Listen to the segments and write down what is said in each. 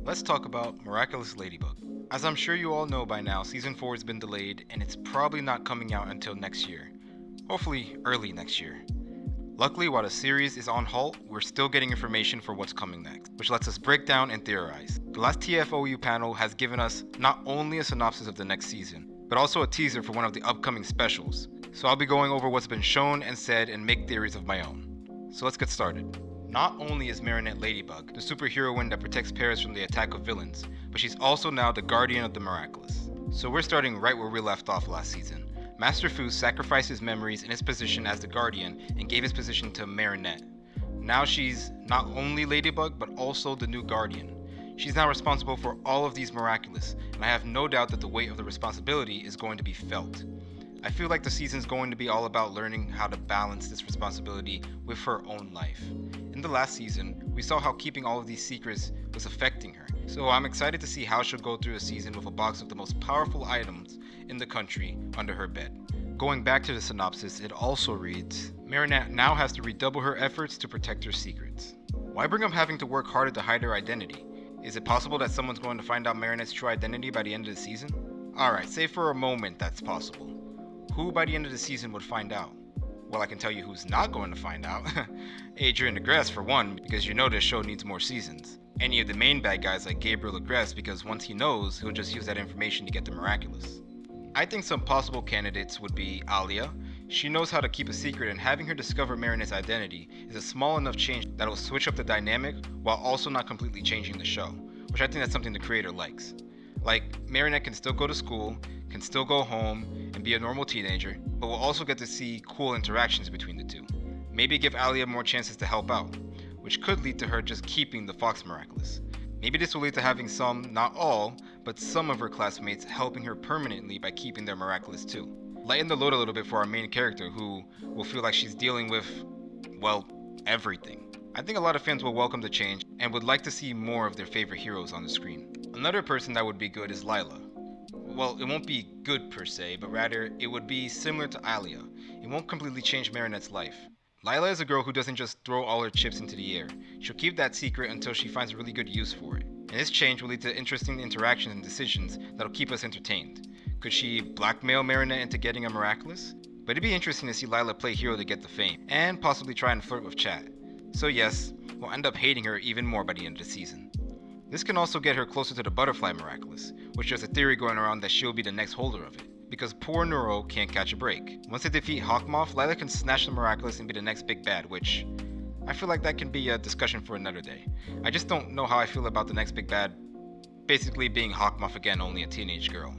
let's talk about Miraculous Ladybug. As I'm sure you all know by now, Season 4 has been delayed and it's probably not coming out until next year. Hopefully, early next year. Luckily, while the series is on halt, we're still getting information for what's coming next, which lets us break down and theorize. The last TFOU panel has given us not only a synopsis of the next season, but also a teaser for one of the upcoming specials. So I'll be going over what's been shown and said and make theories of my own. So let's get started. Not only is Marinette Ladybug the superheroine that protects Paris from the attack of villains, but she's also now the guardian of the miraculous. So we're starting right where we left off last season. Master Fu sacrificed his memories in his position as the guardian and gave his position to Marinette. Now she's not only Ladybug, but also the new guardian. She's now responsible for all of these miraculous, and I have no doubt that the weight of the responsibility is going to be felt. I feel like the season's going to be all about learning how to balance this responsibility with her own life. In the last season, we saw how keeping all of these secrets was affecting her, so I'm excited to see how she'll go through a season with a box of the most powerful items in the country under her bed. Going back to the synopsis, it also reads, Marinette now has to redouble her efforts to protect her secrets. Why bring up having to work harder to hide her identity? Is it possible that someone's going to find out Marinette's true identity by the end of the season? Alright, say for a moment that's possible. Who by the end of the season would find out? Well, I can tell you who's not going to find out. Adrien Agreste for one, because you know this show needs more seasons. Any of the main bad guys like Gabriel Agreste, because once he knows, he'll just use that information to get the miraculous. I think some possible candidates would be Alia. She knows how to keep a secret, and having her discover Marinette's identity is a small enough change that'll switch up the dynamic while also not completely changing the show, which I think that's something the creator likes. Like, Marinette can still go to school, can still go home, and be a normal teenager, but we'll also get to see cool interactions between the two. Maybe give Alia more chances to help out, which could lead to her just keeping the Fox Miraculous. Maybe this will lead to having some, not all, but some of her classmates helping her permanently by keeping their miraculous too. Lighten the load a little bit for our main character, who will feel like she's dealing with, well, everything. I think a lot of fans will welcome the change and would like to see more of their favorite heroes on the screen. Another person that would be good is Lila. Well, it won't be good per se, but rather it would be similar to Alia. It won't completely change Marinette's life. Lila is a girl who doesn't just throw all her chips into the air. She'll keep that secret until she finds a really good use for it. And this change will lead to interesting interactions and decisions that'll keep us entertained. Could she blackmail Marinette into getting a miraculous? But it'd be interesting to see Lila play hero to get the fame, and possibly try and flirt with Chat. So yes, we'll end up hating her even more by the end of the season. This can also get her closer to the Butterfly Miraculous, which there's a theory going around that she'll be the next holder of it, because poor Neuro can't catch a break. Once they defeat Hawkmoth, Lila can snatch the Miraculous and be the next big bad, which I feel like that can be a discussion for another day. I just don't know how I feel about the next big bad basically being Hawkmoth again, only a teenage girl.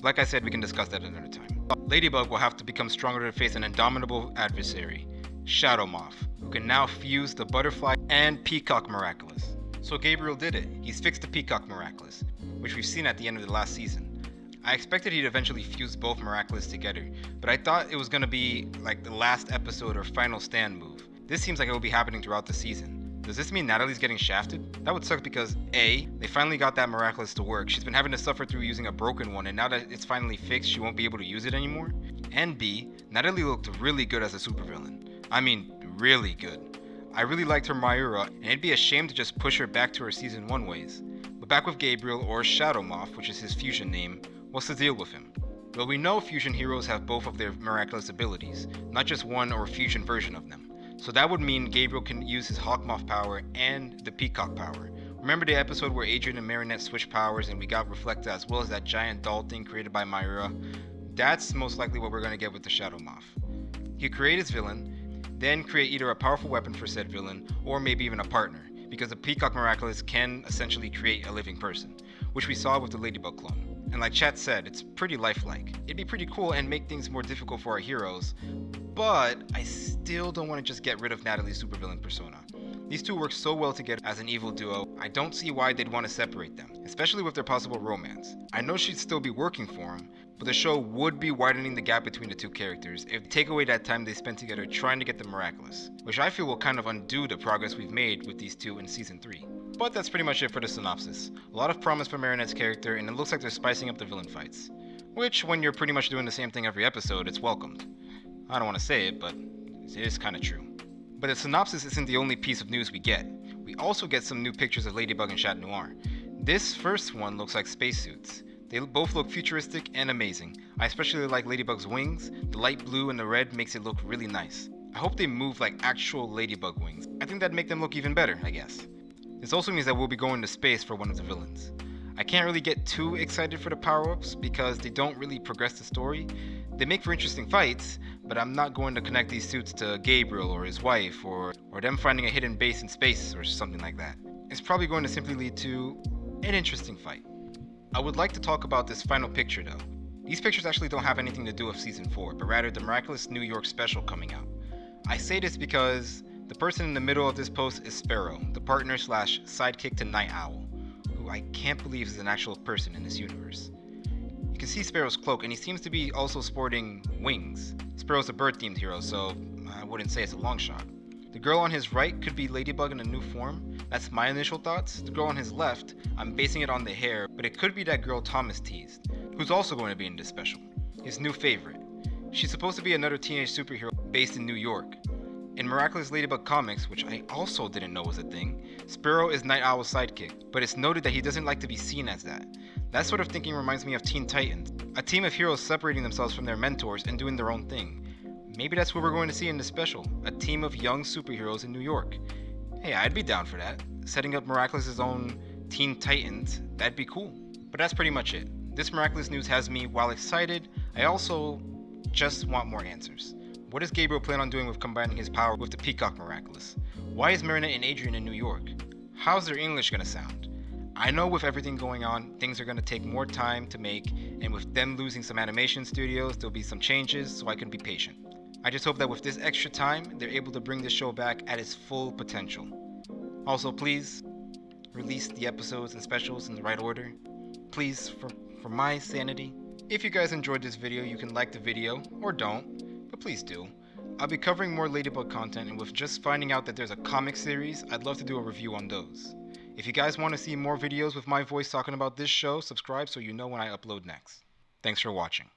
Like I said, we can discuss that another time. Ladybug will have to become stronger to face an indomitable adversary, Shadow Moth, who can now fuse the Butterfly and Peacock Miraculous. So Gabriel did it. He's fixed the Peacock Miraculous, which we've seen at the end of the last season. I expected he'd eventually fuse both Miraculous together, but I thought it was going to be like the last episode or final stand move. This seems like it will be happening throughout the season. Does this mean Natalie's getting shafted? That would suck because A, they finally got that Miraculous to work. She's been having to suffer through using a broken one, and now that it's finally fixed, she won't be able to use it anymore. And B, Natalie looked really good as a supervillain. I mean, really good. I really liked her Mayura, and it'd be a shame to just push her back to her season 1 ways. But back with Gabriel, or Shadow Moth, which is his fusion name, what's the deal with him? Well, we know fusion heroes have both of their miraculous abilities, not just one or fusion version of them. So that would mean Gabriel can use his Hawkmoth power and the Peacock power. Remember the episode where Adrien and Marinette switched powers and we got Reflecta as well as that giant doll thing created by Mayura? That's most likely what we're going to get with the Shadow Moth. He create his villain, then create either a powerful weapon for said villain or maybe even a partner, because the Peacock Miraculous can essentially create a living person, which we saw with the Ladybug clone. And like Chat said, it's pretty lifelike. It'd be pretty cool and make things more difficult for our heroes, but I still don't want to just get rid of Natalie's supervillain persona. These two work so well together as an evil duo, I don't see why they'd want to separate them, especially with their possible romance. I know she'd still be working for him, but the show would be widening the gap between the two characters if they take away that time they spent together trying to get the miraculous, which I feel will kind of undo the progress we've made with these two in season 3. But that's pretty much it for the synopsis. A lot of promise for Marinette's character, and it looks like they're spicing up the villain fights, which when you're pretty much doing the same thing every episode, it's welcomed. I don't want to say it, but it is kind of true. But the synopsis isn't the only piece of news we get. We also get some new pictures of Ladybug and Chat Noir. This first one looks like spacesuits. They both look futuristic and amazing. I especially like Ladybug's wings. The light blue and the red makes it look really nice. I hope they move like actual Ladybug wings. I think that'd make them look even better, I guess. This also means that we'll be going to space for one of the villains. I can't really get too excited for the power-ups because they don't really progress the story. They make for interesting fights, but I'm not going to connect these suits to Gabriel or his wife or them finding a hidden base in space or something like that. It's probably going to simply lead to an interesting fight. I would like to talk about this final picture though. These pictures actually don't have anything to do with Season 4, but rather the Miraculous New York special coming out. I say this because the person in the middle of this post is Sparrow, the partner / sidekick to Night Owl, who I can't believe is an actual person in this universe. You can see Sparrow's cloak, and he seems to be also sporting wings. Sparrow's a bird-themed hero, so I wouldn't say it's a long shot. The girl on his right could be Ladybug in a new form. That's my initial thoughts. The girl on his left, I'm basing it on the hair, but it could be that girl Thomas teased, who's also going to be in this special. His new favorite. She's supposed to be another teenage superhero based in New York. In Miraculous Ladybug comics, which I also didn't know was a thing, Sparrow is Night Owl's sidekick, but it's noted that he doesn't like to be seen as that. That sort of thinking reminds me of Teen Titans, a team of heroes separating themselves from their mentors and doing their own thing. Maybe that's what we're going to see in this special, a team of young superheroes in New York. Hey, I'd be down for that. Setting up Miraculous's own Teen Titans, that'd be cool. But that's pretty much it. This Miraculous news has me, while excited, I also just want more answers. What does Gabriel plan on doing with combining his power with the Peacock Miraculous? Why is Marinette and Adrian in New York? How's their English gonna sound? I know with everything going on, things are gonna take more time to make, and with them losing some animation studios, there'll be some changes, so I can be patient. I just hope that with this extra time, they're able to bring this show back at its full potential. Also, please, release the episodes and specials in the right order. Please, for my sanity. If you guys enjoyed this video, you can like the video, or don't. But please do. I'll be covering more Ladybug content, and with just finding out that there's a comic series, I'd love to do a review on those. If you guys want to see more videos with my voice talking about this show, subscribe so you know when I upload next. Thanks for watching.